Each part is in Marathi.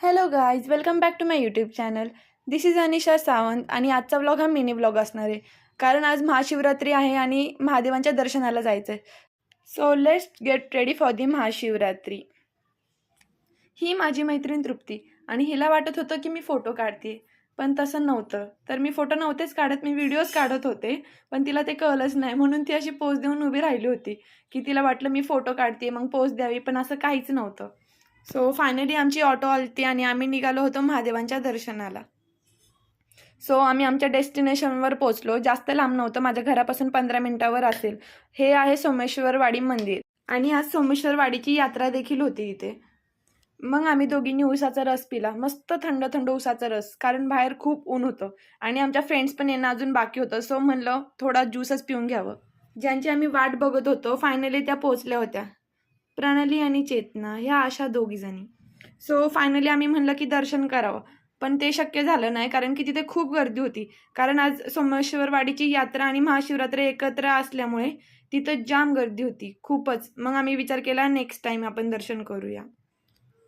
Hello guys, welcome back to my YouTube channel. This is Anisha Sawant आणि आजचा व्लॉग हा मिनी व्लॉग असणार आहे. कारण आज महाशिवरात्री आहे आणि महादेवांच्या दर्शनाला जायचं आहे. So let's get ready for the Mahashivratri. ही माझी मैत्रीण तृप्ती आणि हिला वाटत होतं की मी फोटो काढते, पण तसं नव्हतं. तर मी फोटो नव्हतेच काढत, मी व्हिडिओज काढत होते, पण तिला ते कळलंच नाही. म्हणून ती अशी पोज देऊन उभी राहिली होती की तिला वाटलं मी फोटो काढते मग पोज द्यावी, पण असं काहीच नव्हतं. सो फायनली आमची ऑटो आलती आणि आम्ही निघालो होतो महादेवांच्या दर्शनाला. सो आम्ही आमच्या डेस्टिनेशनवर पोचलो. जास्त लांब नव्हतं, माझ्या घरापासून 15 मिनिटावर असेल. हे आहे सोमेश्वरवाडी मंदिर आणि आज सोमेश्वरवाडीची यात्रा देखील होती इथे. मग आम्ही दोघींनी उसाचा रस पिला, मस्त थंड थंड उसाचा रस, कारण बाहेर खूप ऊन होतं आणि आमच्या फ्रेंड्स पण येणं अजून बाकी होतं. सो म्हणलं थोडा ज्यूसच पिऊन घ्यावं. ज्यांची आम्ही वाट बघत होतो फायनली त्या पोचल्या होत्या, प्रणाली आणि चेतना, ह्या अशा दोघीजणी. सो फायनली आम्ही म्हणलं की दर्शन करावं, पण ते शक्य झालं नाही कारण की तिथे खूप गर्दी होती. कारण आज सोमेश्वरवाडीची यात्रा आणि महाशिवरात्री एकत्र असल्यामुळे तिथं जाम गर्दी होती खूपच. मग आम्ही विचार केला नेक्स्ट टाईम आपण दर्शन करूया.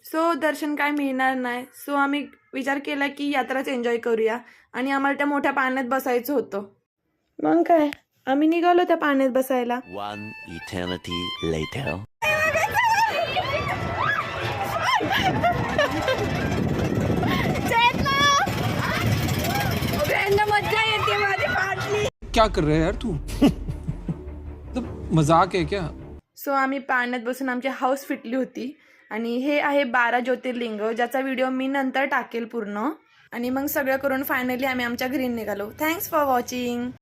सो दर्शन काय मिळणार नाही, सो आम्ही विचार केला की यात्राच एन्जॉय करूया आणि आम्हाला त्या मोठ्या पाण्यात बसायचं होतं. मग काय आम्ही निघालो त्या पाण्यात बसायला. One eternity later. क्या कर रहा है यार तू? मतलब मजाक है क्या? सो आम्ही पाण्यात बसून आमची हाऊस फिटली होती आणि हे आहे 12 ज्योतिर्लिंग, ज्याचा व्हिडिओ मी नंतर टाकेल पूर्ण. आणि मग सगळं करून फायनली आम्ही आमच्या घरी निघालो. Thanks for watching.